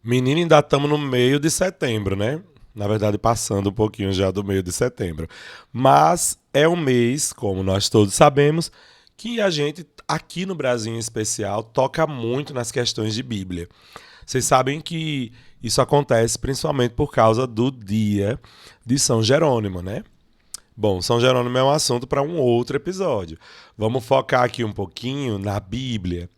Menino, ainda estamos no meio de setembro, né? Na verdade, passando um pouquinho já do meio de setembro. Mas é um mês, como nós todos sabemos, que a gente, aqui no Brasil em especial, toca muito nas questões de Bíblia. Vocês sabem que isso acontece principalmente por causa do dia de São Jerônimo, né? Bom, São Jerônimo é um assunto para um outro episódio. Vamos focar aqui um pouquinho na Bíblia.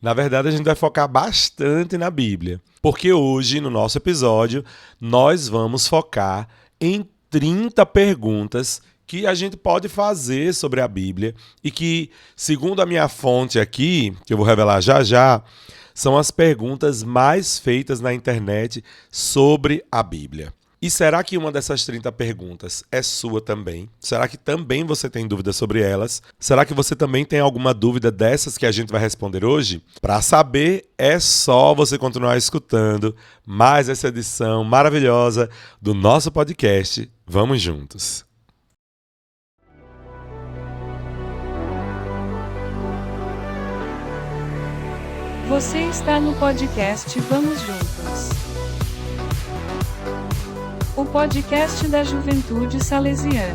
Na verdade, a gente vai focar bastante na Bíblia, porque hoje, no nosso episódio, nós vamos focar em 30 perguntas que a gente pode fazer sobre a Bíblia e que, segundo a minha fonte aqui, que eu vou revelar já já, são as perguntas mais feitas na internet sobre a Bíblia. E será que uma dessas 30 perguntas é sua também? Será que também você tem dúvidas sobre elas? Será que você também tem alguma dúvida dessas que a gente vai responder hoje? Para saber, é só você continuar escutando mais essa edição maravilhosa do nosso podcast. Vamos juntos! Você está no podcast Vamos Juntos. O podcast da Juventude Salesiana.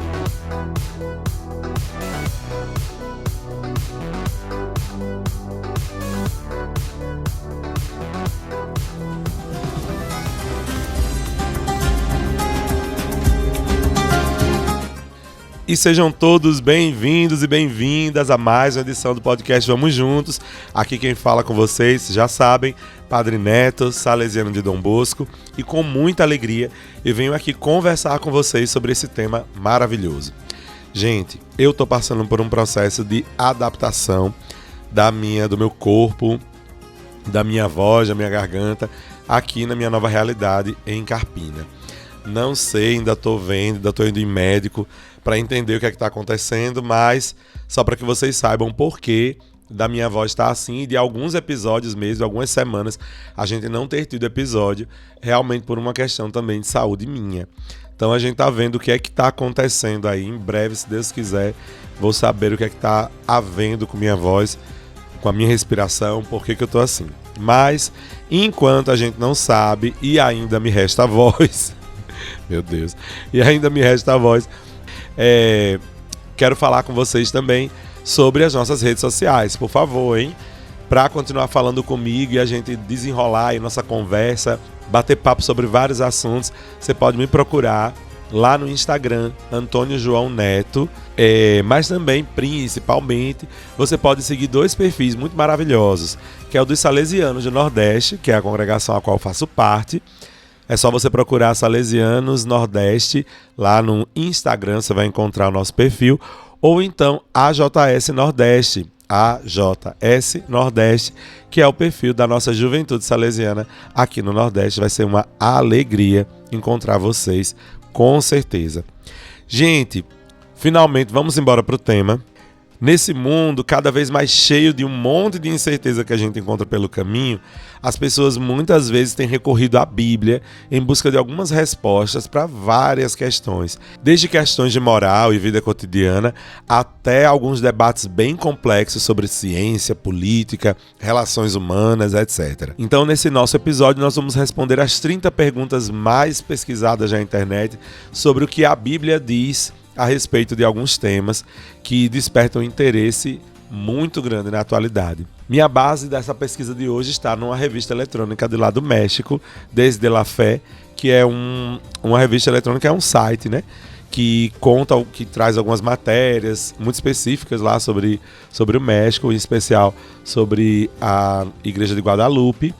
E sejam todos bem-vindos e bem-vindas a mais uma edição do podcast Vamos Juntos. Aqui quem fala com vocês, já sabem, Padre Neto, salesiano de Dom Bosco. E com muita alegria eu venho aqui conversar com vocês sobre esse tema maravilhoso. Gente, eu estou passando por um processo de adaptação do meu corpo, da minha voz, da minha garganta, aqui na minha nova realidade em Carpina. Não sei, ainda estou vendo, ainda estou indo em médico para entender o que é que está acontecendo, mas só para que vocês saibam o porquê da minha voz estar assim e de alguns episódios mesmo, de algumas semanas, a gente não ter tido episódio, realmente por uma questão também de saúde minha. Então a gente tá vendo o que é que está acontecendo aí. Em breve, se Deus quiser, vou saber o que é que está havendo com minha voz, com a minha respiração, por que eu tô assim. Mas, enquanto a gente não sabe e ainda me resta a voz, meu Deus, e ainda me resta a voz, quero falar com vocês também sobre as nossas redes sociais, por favor, hein? Para continuar falando comigo e a gente desenrolar aí nossa conversa, bater papo sobre vários assuntos, você pode me procurar lá no Instagram, Antônio João Neto, mas também, principalmente, você pode seguir dois perfis muito maravilhosos, que é o dos Salesianos do Nordeste, que é a congregação a qual eu faço parte. É só você procurar Salesianos Nordeste lá no Instagram, você vai encontrar o nosso perfil. Ou então AJS Nordeste, AJS Nordeste, que é o perfil da nossa Juventude Salesiana aqui no Nordeste. Vai ser uma alegria encontrar vocês, com certeza. Gente, finalmente vamos embora para o tema. Nesse mundo cada vez mais cheio de um monte de incerteza que a gente encontra pelo caminho, as pessoas muitas vezes têm recorrido à Bíblia em busca de algumas respostas para várias questões, desde questões de moral e vida cotidiana até alguns debates bem complexos sobre ciência, política, relações humanas, etc. Então, nesse nosso episódio, nós vamos responder as 30 perguntas mais pesquisadas na internet sobre o que a Bíblia diz a respeito de alguns temas que despertam interesse muito grande na atualidade. Minha base dessa pesquisa de hoje está numa revista eletrônica de lá do México, Desde la Fé, que é uma revista eletrônica, é um site, né? Que traz algumas matérias muito específicas lá sobre o México, em especial sobre a Igreja de Guadalupe.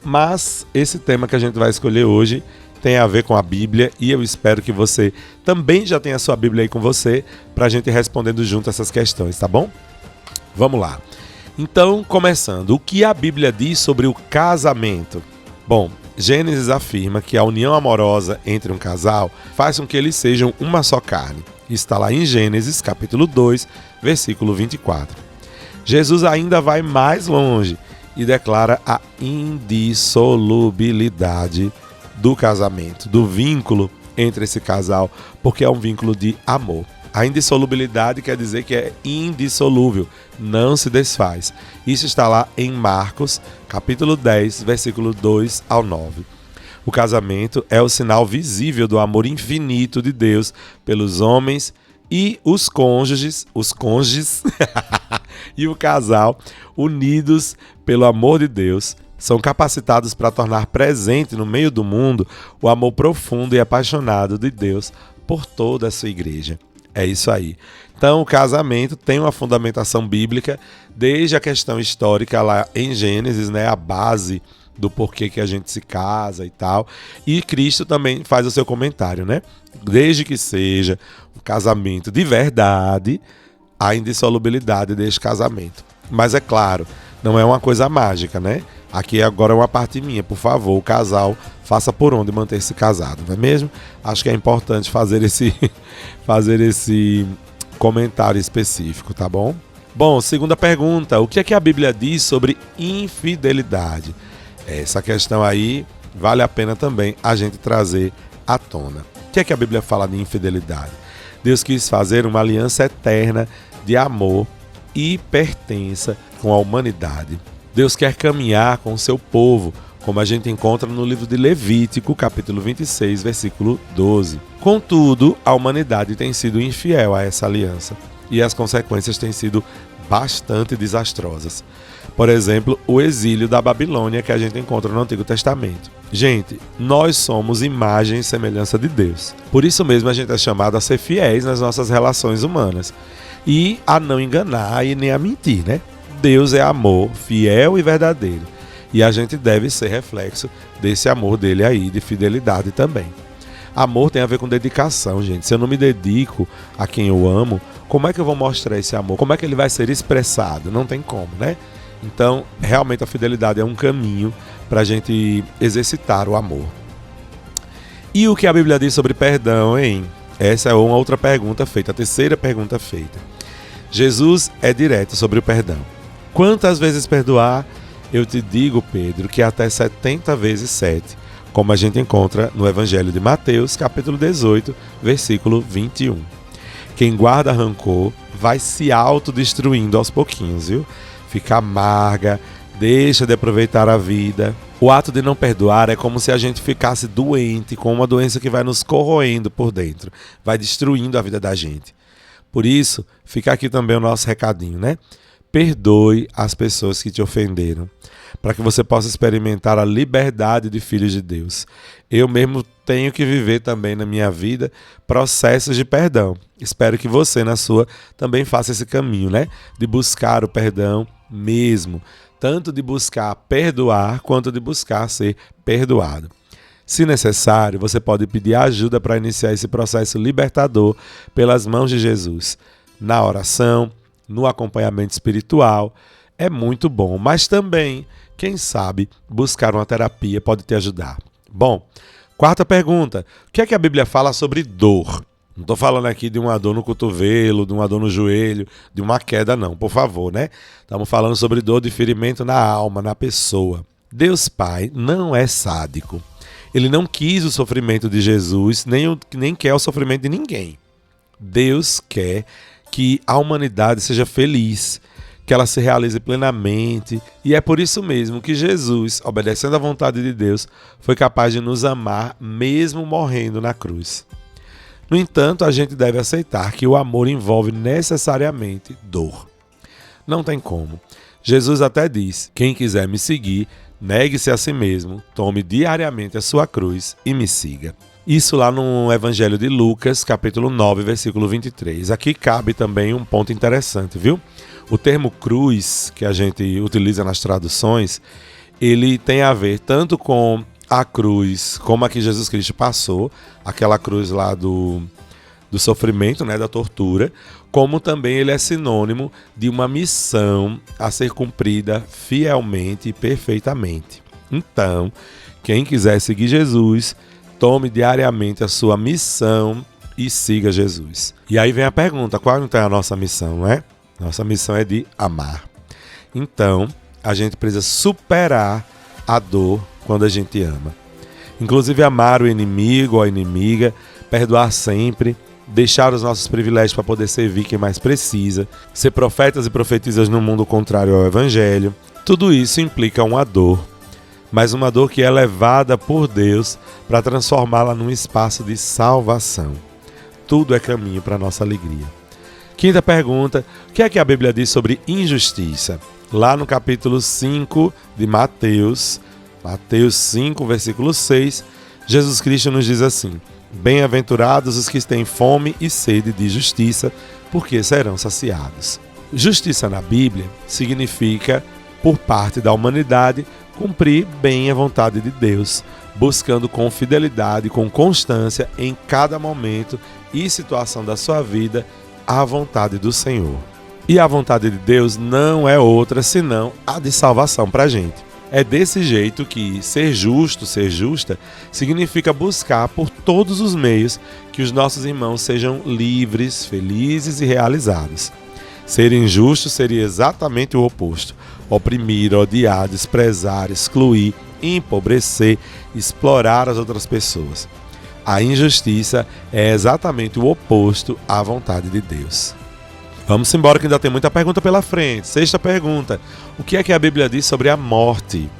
Mas esse tema que a gente vai escolher hoje tem a ver com a Bíblia e eu espero que você também já tenha a sua Bíblia aí com você para a gente ir respondendo junto essas questões, tá bom? Vamos lá. Então, começando, o que a Bíblia diz sobre o casamento? Bom, Gênesis afirma que a união amorosa entre um casal faz com que eles sejam uma só carne. Está lá em Gênesis, capítulo 2, versículo 24. Jesus ainda vai mais longe e declara a indissolubilidade do casamento, do vínculo entre esse casal, porque é um vínculo de amor. A indissolubilidade quer dizer que é indissolúvel, não se desfaz. Isso está lá em Marcos, capítulo 10, versículo 2 ao 9. O casamento é o sinal visível do amor infinito de Deus pelos homens e os cônjuges e o casal, unidos pelo amor de Deus, são capacitados para tornar presente no meio do mundo o amor profundo e apaixonado de Deus por toda a sua igreja. É isso aí. Então, o casamento tem uma fundamentação bíblica desde a questão histórica lá em Gênesis, né, a base do porquê que a gente se casa e tal. E Cristo também faz o seu comentário, né? Desde que seja um casamento de verdade, a indissolubilidade deste casamento. Mas é claro, não é uma coisa mágica, né? Aqui agora é uma parte minha, por favor, o casal faça por onde manter-se casado, não é mesmo? Acho que é importante fazer esse comentário específico, tá bom? Bom, segunda pergunta, o que é que a Bíblia diz sobre infidelidade? Essa questão aí vale a pena também a gente trazer à tona. O que é que a Bíblia fala de infidelidade? Deus quis fazer uma aliança eterna de amor e pertença com a humanidade. Deus quer caminhar com o seu povo, como a gente encontra no livro de Levítico, capítulo 26, versículo 12. Contudo, a humanidade tem sido infiel a essa aliança e as consequências têm sido bastante desastrosas. Por exemplo, o exílio da Babilônia que a gente encontra no Antigo Testamento. Gente, nós somos imagem e semelhança de Deus. Por isso mesmo a gente é chamado a ser fiéis nas nossas relações humanas e a não enganar e nem a mentir, né? Deus é amor, fiel e verdadeiro. E a gente deve ser reflexo desse amor dele aí, de fidelidade também. Amor tem a ver com dedicação, gente. Se eu não me dedico a quem eu amo, como é que eu vou mostrar esse amor? Como é que ele vai ser expressado? Não tem como, né? Então, realmente a fidelidade é um caminho para a gente exercitar o amor. E o que a Bíblia diz sobre perdão, hein? Essa é uma outra pergunta feita, a terceira pergunta feita. Jesus é direto sobre o perdão. Quantas vezes perdoar? Eu te digo, Pedro, que até 70 vezes 7, como a gente encontra no Evangelho de Mateus, capítulo 18, versículo 21. Quem guarda rancor vai se autodestruindo aos pouquinhos, viu? Fica amarga, deixa de aproveitar a vida. O ato de não perdoar é como se a gente ficasse doente, com uma doença que vai nos corroendo por dentro, vai destruindo a vida da gente. Por isso, fica aqui também o nosso recadinho, né? Perdoe as pessoas que te ofenderam, para que você possa experimentar a liberdade de filhos de Deus. Eu mesmo tenho que viver também na minha vida processos de perdão. Espero que você, na sua, também faça esse caminho, né? De buscar o perdão mesmo, tanto de buscar perdoar, quanto de buscar ser perdoado. Se necessário, você pode pedir ajuda para iniciar esse processo libertador pelas mãos de Jesus, na oração, no acompanhamento espiritual. É muito bom, mas também, quem sabe, buscar uma terapia pode te ajudar. Bom, quarta pergunta, o que é que a Bíblia fala sobre dor? Não estou falando aqui de uma dor no cotovelo, de uma dor no joelho, de uma queda não, por favor, né? Estamos falando sobre dor de ferimento na alma, na pessoa. Deus Pai não é sádico. Ele não quis o sofrimento de Jesus, nem quer o sofrimento de ninguém. Deus quer que a humanidade seja feliz, que ela se realize plenamente. E é por isso mesmo que Jesus, obedecendo à vontade de Deus, foi capaz de nos amar mesmo morrendo na cruz. No entanto, a gente deve aceitar que o amor envolve necessariamente dor. Não tem como. Jesus até diz: quem quiser me seguir, negue-se a si mesmo, tome diariamente a sua cruz e me siga. Isso lá no Evangelho de Lucas, capítulo 9, versículo 23. Aqui cabe também um ponto interessante, viu? O termo cruz, que a gente utiliza nas traduções, ele tem a ver tanto com a cruz, como a que Jesus Cristo passou, aquela cruz lá do sofrimento, né, da tortura, como também ele é sinônimo de uma missão a ser cumprida fielmente e perfeitamente. Então, quem quiser seguir Jesus, tome diariamente a sua missão e siga Jesus. E aí vem a pergunta, qual então é a nossa missão, não é? Nossa missão é de amar. Então, a gente precisa superar a dor quando a gente ama. Inclusive amar o inimigo ou a inimiga, perdoar sempre, deixar os nossos privilégios para poder servir quem mais precisa, ser profetas e profetisas no mundo contrário ao Evangelho. Tudo isso implica uma dor, mas uma dor que é levada por Deus para transformá-la num espaço de salvação. Tudo é caminho para a nossa alegria. Quinta pergunta, o que é que a Bíblia diz sobre injustiça? Lá no capítulo 5 de Mateus 5, versículo 6, Jesus Cristo nos diz assim: bem-aventurados os que têm fome e sede de justiça, porque serão saciados. Justiça na Bíblia significa, por parte da humanidade, cumprir bem a vontade de Deus, buscando com fidelidade e com constância em cada momento e situação da sua vida a vontade do Senhor. E a vontade de Deus não é outra senão a de salvação para a gente. É desse jeito que ser justo, ser justa, significa buscar por todos os meios que os nossos irmãos sejam livres, felizes e realizados. Ser injusto seria exatamente o oposto: oprimir, odiar, desprezar, excluir, empobrecer, explorar as outras pessoas. A injustiça é exatamente o oposto à vontade de Deus. Vamos embora que ainda tem muita pergunta pela frente. Sexta pergunta: o que é que a Bíblia diz sobre a morte?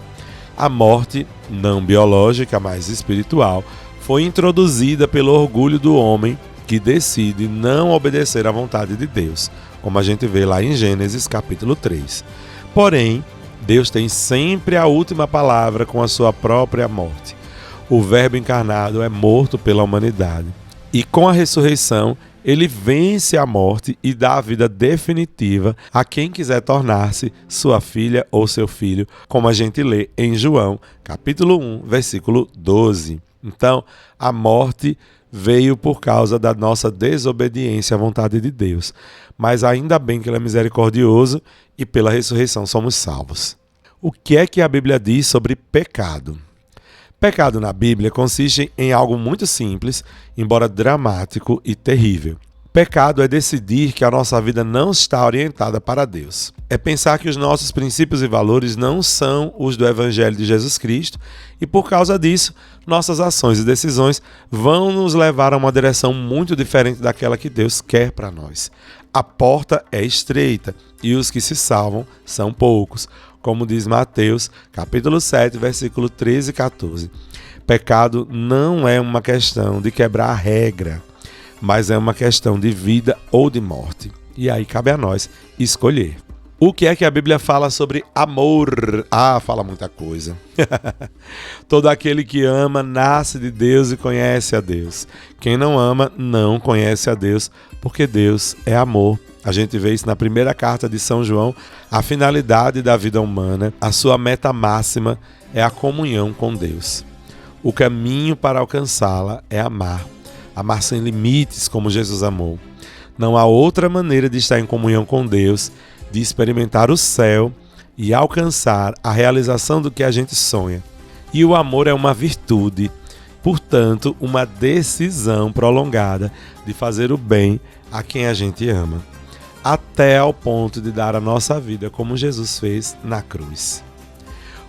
A morte, não biológica, mas espiritual, foi introduzida pelo orgulho do homem que decide não obedecer à vontade de Deus, como a gente vê lá em Gênesis capítulo 3. Porém, Deus tem sempre a última palavra com a sua própria morte. O Verbo encarnado é morto pela humanidade. E com a ressurreição, ele vence a morte e dá a vida definitiva a quem quiser tornar-se sua filha ou seu filho, como a gente lê em João, capítulo 1, versículo 12. Então, a morte veio por causa da nossa desobediência à vontade de Deus. Mas ainda bem que ele é misericordioso e pela ressurreição somos salvos. O que é que a Bíblia diz sobre pecado? Pecado na Bíblia consiste em algo muito simples, embora dramático e terrível. Pecado é decidir que a nossa vida não está orientada para Deus. É pensar que os nossos princípios e valores não são os do Evangelho de Jesus Cristo e, por causa disso, nossas ações e decisões vão nos levar a uma direção muito diferente daquela que Deus quer para nós. A porta é estreita e os que se salvam são poucos, como diz Mateus, capítulo 7, versículo 13 e 14. Pecado não é uma questão de quebrar a regra, mas é uma questão de vida ou de morte. E aí cabe a nós escolher. O que é que a Bíblia fala sobre amor? Fala muita coisa. Todo aquele que ama nasce de Deus e conhece a Deus. Quem não ama não conhece a Deus, porque Deus é amor. A gente vê isso na primeira carta de São João. A finalidade da vida humana, a sua meta máxima é a comunhão com Deus. O caminho para alcançá-la é amar. Amar sem limites, como Jesus amou. Não há outra maneira de estar em comunhão com Deus, de experimentar o céu e alcançar a realização do que a gente sonha. E o amor é uma virtude, portanto, uma decisão prolongada de fazer o bem a quem a gente ama, até ao ponto de dar a nossa vida como Jesus fez na cruz.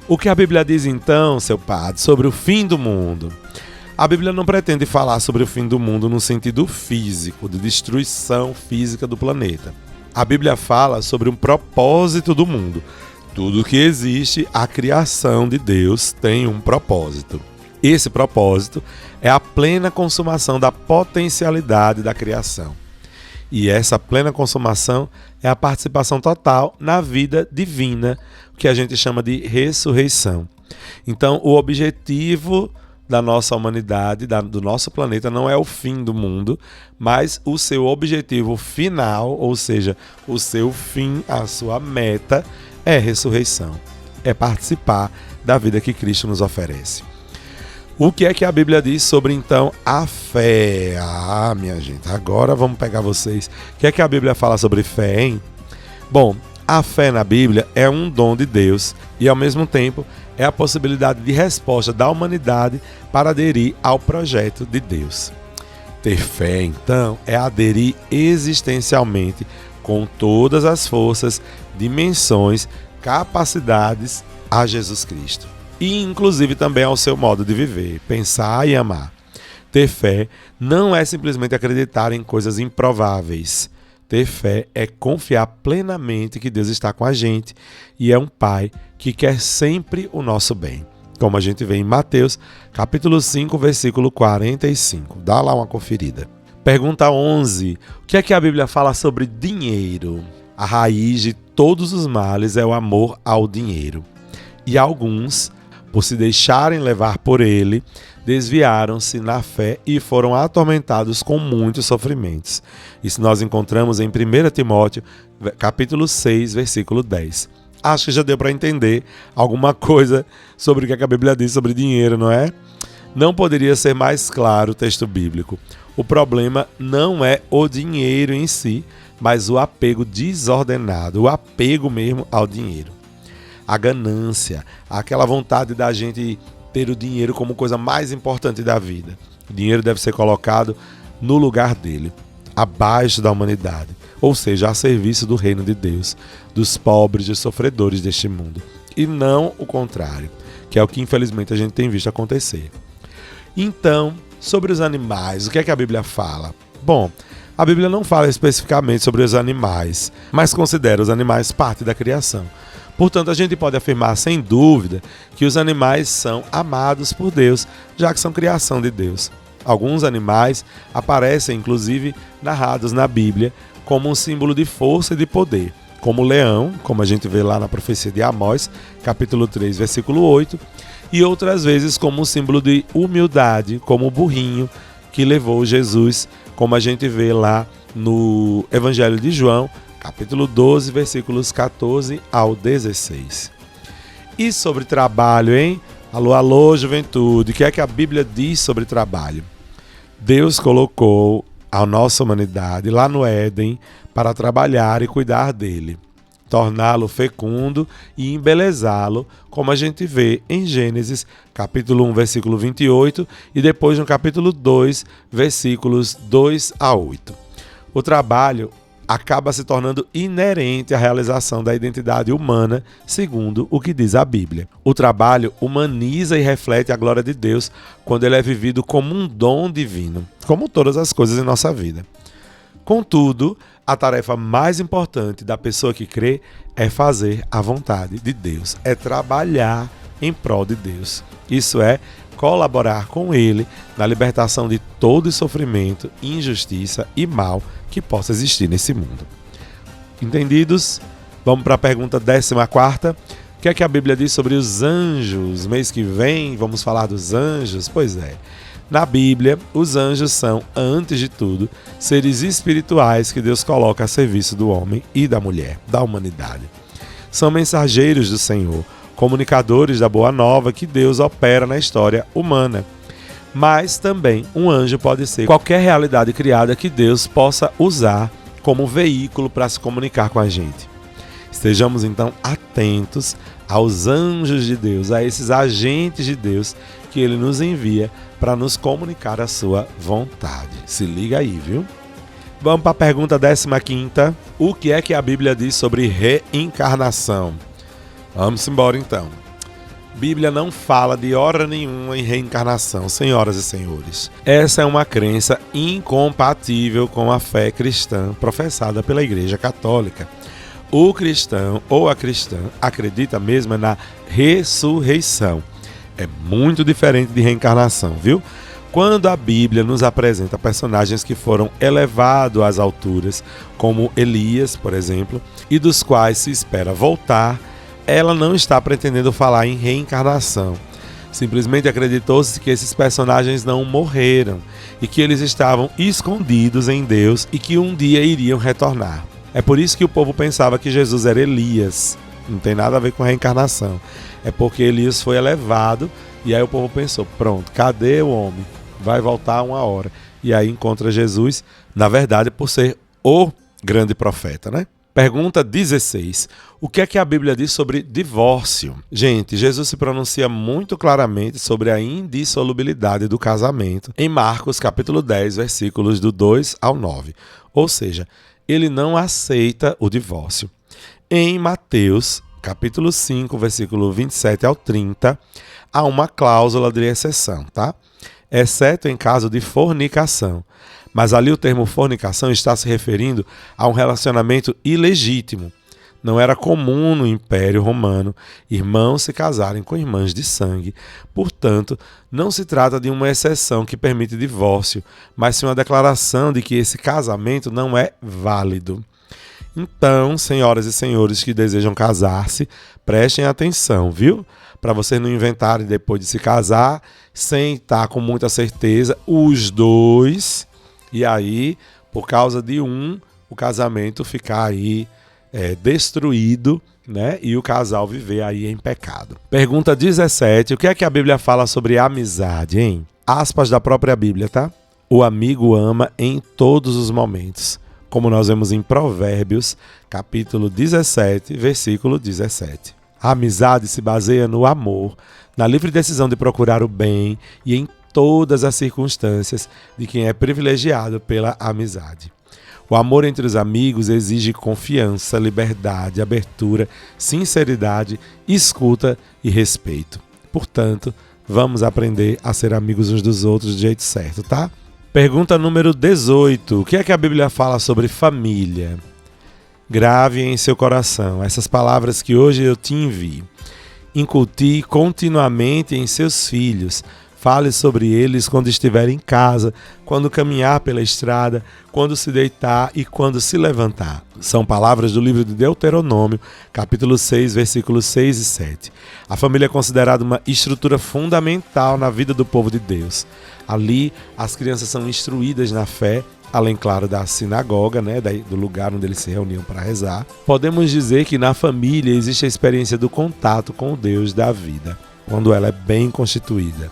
O que a Bíblia diz então, seu padre, sobre o fim do mundo? A Bíblia não pretende falar sobre o fim do mundo no sentido físico, de destruição física do planeta. A Bíblia fala sobre um propósito do mundo. Tudo que existe, a criação de Deus tem um propósito. Esse propósito é a plena consumação da potencialidade da criação. E essa plena consumação é a participação total na vida divina, o que a gente chama de ressurreição. Então, o objetivo da nossa humanidade, do nosso planeta, não é o fim do mundo, mas o seu objetivo final, ou seja, o seu fim, a sua meta, é ressurreição. É participar da vida que Cristo nos oferece. O que é que a Bíblia diz sobre, então, a fé? Minha gente, agora vamos pegar vocês. O que é que a Bíblia fala sobre fé, hein? Bom, a fé na Bíblia é um dom de Deus e, ao mesmo tempo, é a possibilidade de resposta da humanidade para aderir ao projeto de Deus. Ter fé, então, é aderir existencialmente com todas as forças, dimensões, capacidades a Jesus Cristo. E inclusive também ao seu modo de viver, pensar e amar. Ter fé não é simplesmente acreditar em coisas improváveis. Ter fé é confiar plenamente que Deus está com a gente e é um Pai que quer sempre o nosso bem. Como a gente vê em Mateus, capítulo 5, versículo 45. Dá lá uma conferida. Pergunta 11. O que é que a Bíblia fala sobre dinheiro? A raiz de todos os males é o amor ao dinheiro. E alguns, por se deixarem levar por ele, desviaram-se na fé e foram atormentados com muitos sofrimentos. Isso nós encontramos em 1 Timóteo, capítulo 6, versículo 10. Acho que já deu para entender alguma coisa sobre o que a Bíblia diz sobre dinheiro, não é? Não poderia ser mais claro o texto bíblico. O problema não é o dinheiro em si, mas o apego desordenado, o apego mesmo ao dinheiro. A ganância, aquela vontade da gente ter o dinheiro como coisa mais importante da vida. O dinheiro deve ser colocado no lugar dele, abaixo da humanidade, ou seja, a serviço do reino de Deus, dos pobres e sofredores deste mundo, e não o contrário, que é o que infelizmente a gente tem visto acontecer. Então, sobre os animais, o que é que a Bíblia fala? Bom, a Bíblia não fala especificamente sobre os animais, mas considera os animais parte da criação. Portanto, a gente pode afirmar sem dúvida que os animais são amados por Deus, já que são criação de Deus. Alguns animais aparecem, inclusive, narrados na Bíblia como um símbolo de força e de poder, como o leão, como a gente vê lá na profecia de Amós, capítulo 3, versículo 8, e outras vezes como um símbolo de humildade, como o burrinho que levou Jesus, como a gente vê lá no Evangelho de João, capítulo 12, versículos 14 ao 16. E sobre trabalho, hein? Alô, alô, juventude. O que é que a Bíblia diz sobre trabalho? Deus colocou a nossa humanidade lá no Éden para trabalhar e cuidar dele, torná-lo fecundo e embelezá-lo, como a gente vê em Gênesis, capítulo 1, versículo 28, e depois no capítulo 2, versículos 2 a 8. O trabalho acaba se tornando inerente à realização da identidade humana, segundo o que diz a Bíblia. O trabalho humaniza e reflete a glória de Deus quando ele é vivido como um dom divino, como todas as coisas em nossa vida. Contudo, a tarefa mais importante da pessoa que crê é fazer a vontade de Deus, é trabalhar em prol de Deus. Isso é colaborar com Ele na libertação de todo sofrimento, injustiça e mal que possa existir nesse mundo. Entendidos? Vamos para a pergunta 14ª. O que é que a Bíblia diz sobre os anjos? Mês que vem vamos falar dos anjos? Pois é. Na Bíblia, os anjos são, antes de tudo, seres espirituais que Deus coloca a serviço do homem e da mulher, da humanidade. São mensageiros do Senhor, comunicadores da boa nova que Deus opera na história humana. Mas também um anjo pode ser qualquer realidade criada que Deus possa usar como veículo para se comunicar com a gente. Estejamos então atentos aos anjos de Deus, a esses agentes de Deus que Ele nos envia para nos comunicar a sua vontade. Se liga aí, viu? Vamos para a pergunta 15ª. O que é que a Bíblia diz sobre reencarnação? Vamos embora então. Bíblia não fala de hora nenhuma em reencarnação, senhoras e senhores. Essa é uma crença incompatível com a fé cristã professada pela Igreja Católica. O cristão ou a cristã acredita mesmo na ressurreição. É muito diferente de reencarnação, viu? Quando a Bíblia nos apresenta personagens que foram elevados às alturas, como Elias, por exemplo, e dos quais se espera voltar, ela não está pretendendo falar em reencarnação. Simplesmente acreditou-se que esses personagens não morreram e que eles estavam escondidos em Deus e que um dia iriam retornar. É por isso que o povo pensava que Jesus era Elias. Não tem nada a ver com reencarnação. É porque Elias foi elevado e aí o povo pensou, pronto, cadê o homem? Vai voltar uma hora. E aí encontra Jesus, na verdade, por ser o grande profeta, né? Pergunta 16. O que é que a Bíblia diz sobre divórcio? Gente, Jesus se pronuncia muito claramente sobre a indissolubilidade do casamento em Marcos capítulo 10, versículos do 2 ao 9. Ou seja, ele não aceita o divórcio. Em Mateus capítulo 5, versículo 27 ao 30, há uma cláusula de exceção, tá? exceto em caso de fornicação. Mas ali o termo fornicação está se referindo a um relacionamento ilegítimo. Não era comum no Império Romano irmãos se casarem com irmãs de sangue. Portanto, não se trata de uma exceção que permite divórcio, mas sim uma declaração de que esse casamento não é válido. Então, senhoras e senhores que desejam casar-se, prestem atenção, viu? Para vocês não inventarem depois de se casar, sem estar com muita certeza, os dois, e aí, por causa de um, o casamento ficar aí destruído, né? E o casal viver aí em pecado. Pergunta 17. O que é que a Bíblia fala sobre amizade, hein? Aspas da própria Bíblia, tá? O amigo ama em todos os momentos, como nós vemos em Provérbios, capítulo 17, versículo 17. A amizade se baseia no amor, na livre decisão de procurar o bem e em todas as circunstâncias de quem é privilegiado pela amizade. O amor entre os amigos exige confiança, liberdade, abertura, sinceridade, escuta e respeito. Portanto, vamos aprender a ser amigos uns dos outros do jeito certo, tá? Pergunta número 18. O que é que a Bíblia fala sobre família? Grave em seu coração essas palavras que hoje eu te envio. Incutie continuamente em seus filhos. Fale sobre eles quando estiver em casa, quando caminhar pela estrada, quando se deitar e quando se levantar. São palavras do livro de Deuteronômio, capítulo 6, versículos 6 e 7. A família é considerada uma estrutura fundamental na vida do povo de Deus. Ali, as crianças são instruídas na fé, além, claro, da sinagoga, né, do lugar onde eles se reuniam para rezar. Podemos dizer que na família existe a experiência do contato com o Deus da vida, quando ela é bem constituída.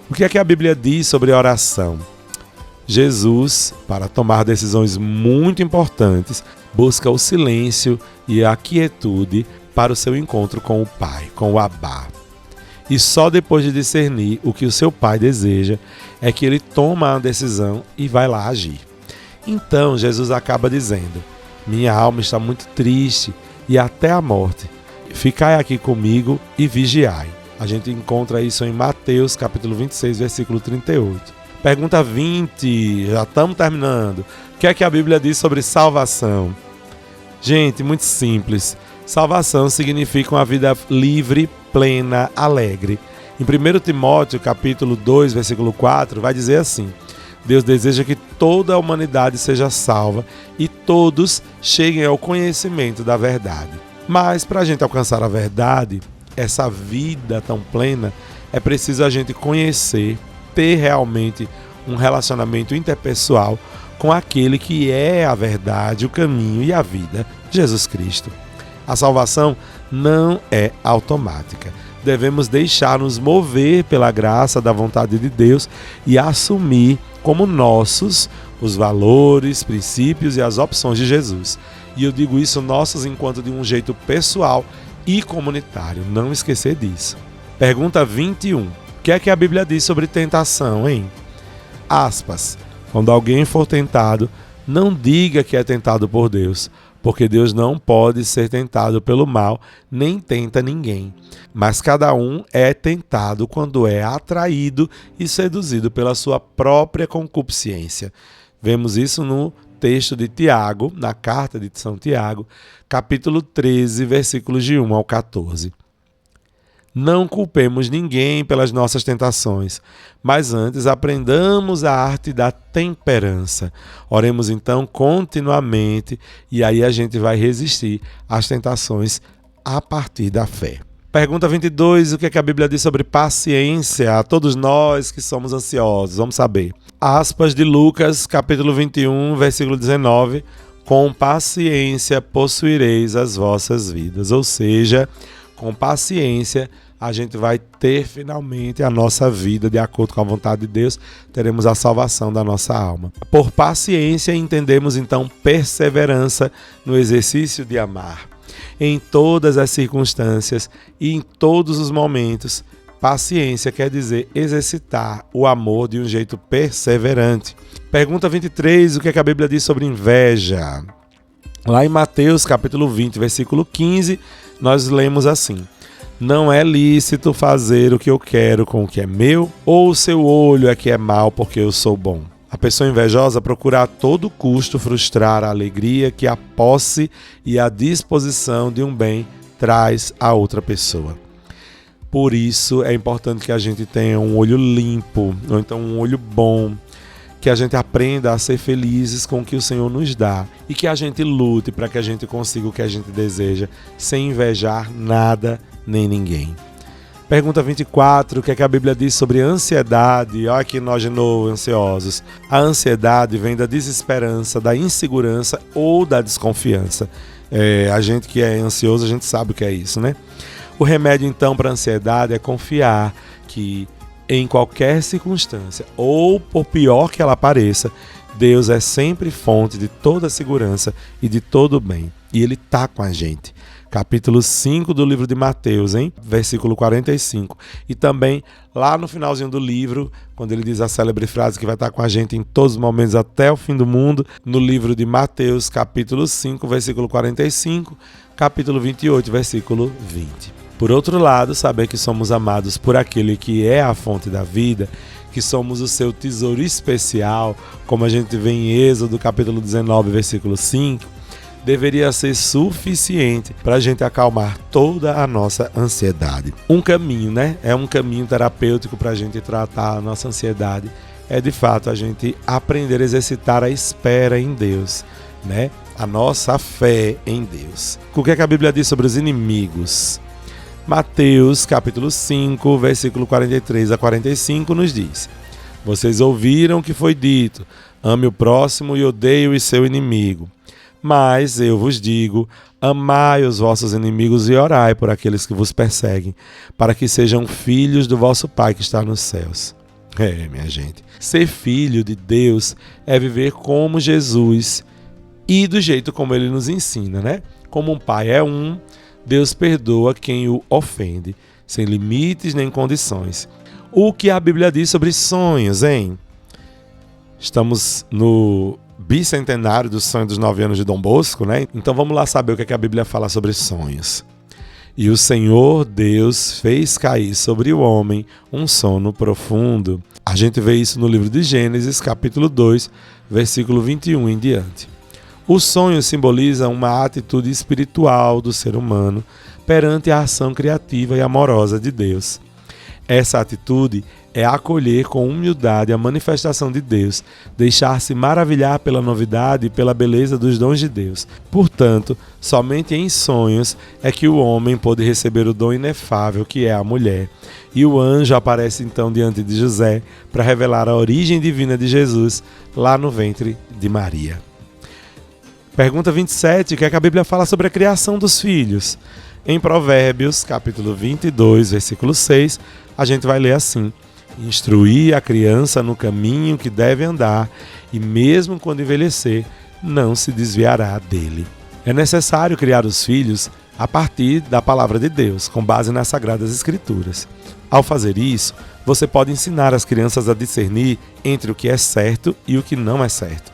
O que é que a Bíblia diz sobre oração? Jesus, para tomar decisões muito importantes, busca o silêncio e a quietude para o seu encontro com o Pai, com o Abá. E só depois de discernir o que o seu Pai deseja, é que ele toma a decisão e vai lá agir. Então Jesus acaba dizendo: minha alma está muito triste e até a morte. Ficai aqui comigo e vigiai. A gente encontra isso em Mateus, capítulo 26, versículo 38. Pergunta 20, já estamos terminando. O que é que a Bíblia diz sobre salvação? Gente, muito simples. Salvação significa uma vida livre, plena, alegre. Em 1 Timóteo, capítulo 2, versículo 4, vai dizer assim: Deus deseja que toda a humanidade seja salva e todos cheguem ao conhecimento da verdade. Mas para a gente alcançar a verdade, essa vida tão plena, é preciso a gente conhecer, ter realmente um relacionamento interpessoal com aquele que é a verdade, o caminho e a vida, Jesus Cristo. A salvação não é automática. Devemos deixar-nos mover pela graça da vontade de Deus e assumir como nossos os valores, princípios e as opções de Jesus. E eu digo isso nossos enquanto de um jeito pessoal e comunitário, não esquecer disso. Pergunta 21. O que é que a Bíblia diz sobre tentação, hein? Aspas. Quando alguém for tentado, não diga que é tentado por Deus, porque Deus não pode ser tentado pelo mal, nem tenta ninguém. Mas cada um é tentado quando é atraído e seduzido pela sua própria concupiscência. Vemos isso no texto de Tiago, na carta de São Tiago, capítulo 13, versículos de 1 ao 14. Não culpemos ninguém pelas nossas tentações, mas antes aprendamos a arte da temperança. Oremos então continuamente e aí a gente vai resistir às tentações a partir da fé. Pergunta 22, o que é que a Bíblia diz sobre paciência? A todos nós que somos ansiosos, vamos saber. Aspas de Lucas, capítulo 21, versículo 19. Com paciência possuireis as vossas vidas. Ou seja, com paciência a gente vai ter finalmente a nossa vida de acordo com a vontade de Deus. Teremos a salvação da nossa alma. Por paciência entendemos então perseverança no exercício de amar. Em todas as circunstâncias e em todos os momentos, paciência quer dizer exercitar o amor de um jeito perseverante. Pergunta 23, o que é que a Bíblia diz sobre inveja? Lá em Mateus, capítulo 20, versículo 15, nós lemos assim: Não é lícito fazer o que eu quero com o que é meu, ou o seu olho é que é mau porque eu sou bom. A pessoa invejosa procura a todo custo frustrar a alegria que a posse e a disposição de um bem traz a outra pessoa. Por isso é importante que a gente tenha um olho limpo, ou então um olho bom, que a gente aprenda a ser felizes com o que o Senhor nos dá e que a gente lute para que a gente consiga o que a gente deseja, sem invejar nada nem ninguém. Pergunta 24, o que é que a Bíblia diz sobre ansiedade? Olha que nós de novo, ansiosos. A ansiedade vem da desesperança, da insegurança ou da desconfiança. A gente que é ansioso, a gente sabe o que é isso, né? O remédio então para a ansiedade é confiar que em qualquer circunstância, ou por pior que ela pareça, Deus é sempre fonte de toda segurança e de todo bem. E Ele está com a gente. Capítulo 5 do livro de Mateus, versículo 45. E também lá no finalzinho do livro, quando ele diz a célebre frase que vai estar com a gente em todos os momentos até o fim do mundo, no livro de Mateus, capítulo 5, versículo 45, capítulo 28, versículo 20. Por outro lado, saber que somos amados por aquele que é a fonte da vida, que somos o seu tesouro especial, como a gente vê em Êxodo, capítulo 19, versículo 5, deveria ser suficiente para a gente acalmar toda a nossa ansiedade. Um caminho, É um caminho terapêutico para a gente tratar a nossa ansiedade. É de fato a gente aprender a exercitar a espera em Deus, A nossa fé em Deus. O que é que a Bíblia diz sobre os inimigos? Mateus, capítulo 5, versículo 43 a 45 nos diz: Vocês ouviram o que foi dito, ame o próximo e odeie o seu inimigo. Mas eu vos digo, amai os vossos inimigos e orai por aqueles que vos perseguem, para que sejam filhos do vosso Pai que está nos céus. Minha gente, ser filho de Deus é viver como Jesus e do jeito como Ele nos ensina, Como um pai é Deus perdoa quem o ofende, sem limites nem condições. O que a Bíblia diz sobre sonhos, Estamos no bicentenário do sonho dos 9 anos de Dom Bosco, Então vamos lá saber o que a Bíblia fala sobre sonhos. E o Senhor Deus fez cair sobre o homem um sono profundo. A gente vê isso no livro de Gênesis, capítulo 2, versículo 21 em diante. O sonho simboliza uma atitude espiritual do ser humano perante a ação criativa e amorosa de Deus. Essa atitude é acolher com humildade a manifestação de Deus, deixar-se maravilhar pela novidade e pela beleza dos dons de Deus. Portanto, somente em sonhos é que o homem pôde receber o dom inefável que é a mulher. E o anjo aparece então diante de José para revelar a origem divina de Jesus lá no ventre de Maria. Pergunta 27, o que é que a Bíblia fala sobre a criação dos filhos? Em Provérbios, capítulo 22, versículo 6, a gente vai ler assim: Instruir a criança no caminho que deve andar, e mesmo quando envelhecer, não se desviará dele. É necessário criar os filhos a partir da palavra de Deus, com base nas Sagradas Escrituras. Ao fazer isso, você pode ensinar as crianças a discernir entre o que é certo e o que não é certo.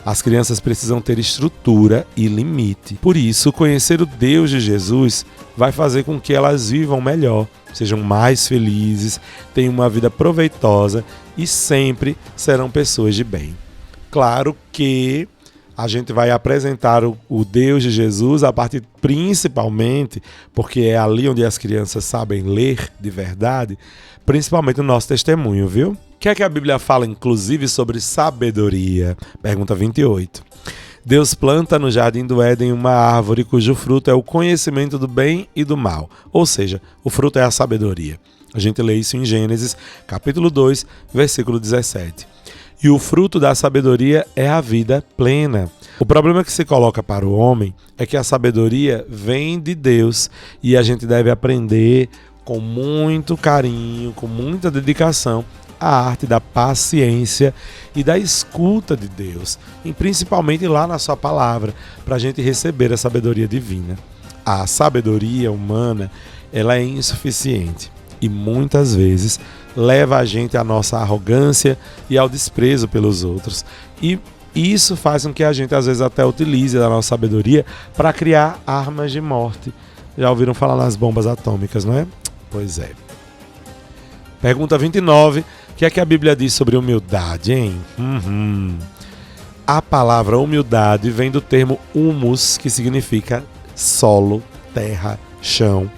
As crianças precisam ter estrutura e limite. Por isso, conhecer o Deus de Jesus vai fazer com que elas vivam melhor, sejam mais felizes, tenham uma vida proveitosa e sempre serão pessoas de bem. Claro que a gente vai apresentar o Deus de Jesus a partir principalmente, porque é ali onde as crianças sabem ler de verdade, principalmente o nosso testemunho, viu? O que é que a Bíblia fala, inclusive, sobre sabedoria? Pergunta 28. Deus planta no jardim do Éden uma árvore cujo fruto é o conhecimento do bem e do mal. Ou seja, o fruto é a sabedoria. A gente lê isso em Gênesis, capítulo 2, versículo 17. E o fruto da sabedoria é a vida plena. O problema que se coloca para o homem é que a sabedoria vem de Deus e a gente deve aprender com muito carinho, com muita dedicação, a arte da paciência e da escuta de Deus, e principalmente lá na sua palavra, para a gente receber a sabedoria divina. A sabedoria humana, ela é insuficiente e muitas vezes leva a gente à nossa arrogância e ao desprezo pelos outros. E isso faz com que a gente às vezes até utilize a nossa sabedoria para criar armas de morte. Já ouviram falar nas bombas atômicas, não é? Pois é. Pergunta 29. O que é que a Bíblia diz sobre humildade, hein? A palavra humildade vem do termo humus, que significa solo, terra, chão.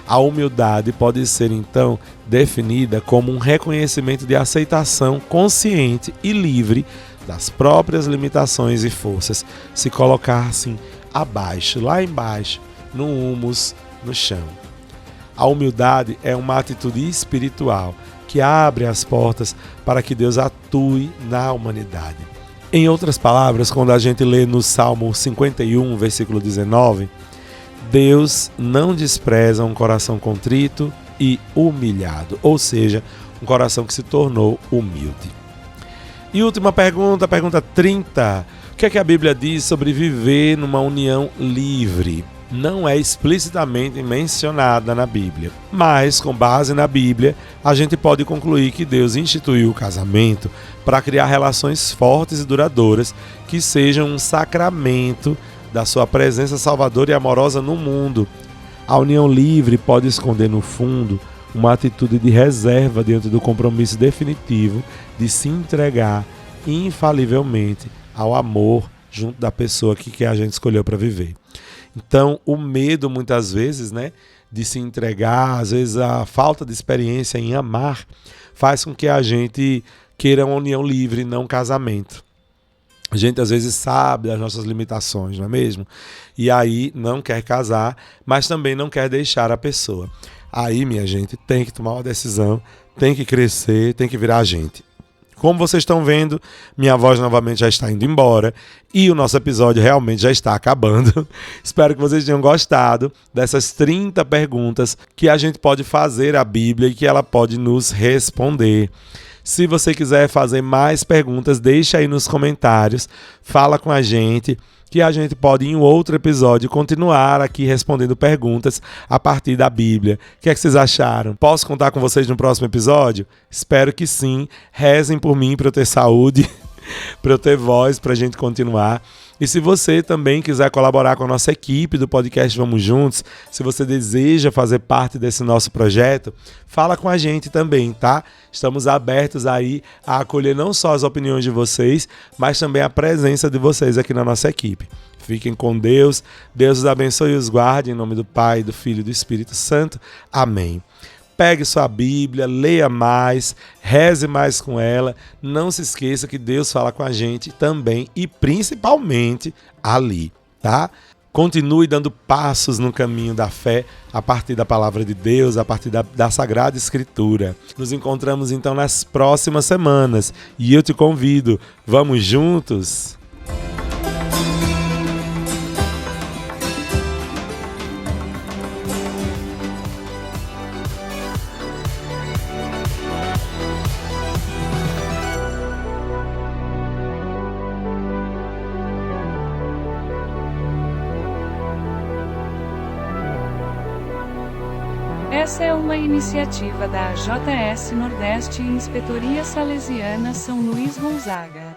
A humildade pode ser, então, definida como um reconhecimento de aceitação consciente e livre das próprias limitações e forças. Se colocar assim, abaixo, lá embaixo, no humus, no chão. A humildade é uma atitude espiritual que abre as portas para que Deus atue na humanidade. Em outras palavras, quando a gente lê no Salmo 51, versículo 19, Deus não despreza um coração contrito e humilhado, ou seja, um coração que se tornou humilde. E última pergunta, pergunta 30. O que é que a Bíblia diz sobre viver numa união livre? Não é explicitamente mencionada na Bíblia, mas com base na Bíblia, a gente pode concluir que Deus instituiu o casamento para criar relações fortes e duradouras que sejam um sacramento da sua presença salvadora e amorosa no mundo. A união livre pode esconder no fundo uma atitude de reserva diante do compromisso definitivo de se entregar infalivelmente ao amor junto da pessoa que a gente escolheu para viver. Então, o medo muitas vezes, de se entregar, às vezes a falta de experiência em amar, faz com que a gente queira uma união livre, não um casamento. A gente às vezes sabe das nossas limitações, não é mesmo? E aí não quer casar, mas também não quer deixar a pessoa. Aí, minha gente, tem que tomar uma decisão, tem que crescer, tem que virar gente. Como vocês estão vendo, minha voz novamente já está indo embora e o nosso episódio realmente já está acabando. Espero que vocês tenham gostado dessas 30 perguntas que a gente pode fazer à Bíblia e que ela pode nos responder. Se você quiser fazer mais perguntas, deixa aí nos comentários, fala com a gente, que a gente pode, em outro episódio, continuar aqui respondendo perguntas a partir da Bíblia. O que é que vocês acharam? Posso contar com vocês no próximo episódio? Espero que sim. Rezem por mim para eu ter saúde, para eu ter voz, para a gente continuar. E se você também quiser colaborar com a nossa equipe do podcast Vamos Juntos, se você deseja fazer parte desse nosso projeto, fala com a gente também, tá? Estamos abertos aí a acolher não só as opiniões de vocês, mas também a presença de vocês aqui na nossa equipe. Fiquem com Deus, Deus os abençoe e os guarde, em nome do Pai, do Filho e do Espírito Santo. Amém. Pegue sua Bíblia, leia mais, reze mais com ela. Não se esqueça que Deus fala com a gente também e principalmente ali, tá? Continue dando passos no caminho da fé a partir da palavra de Deus, a partir da Sagrada Escritura. Nos encontramos então nas próximas semanas e eu te convido, vamos juntos? Essa é uma iniciativa da AJS Nordeste e Inspetoria Salesiana São Luís Gonzaga.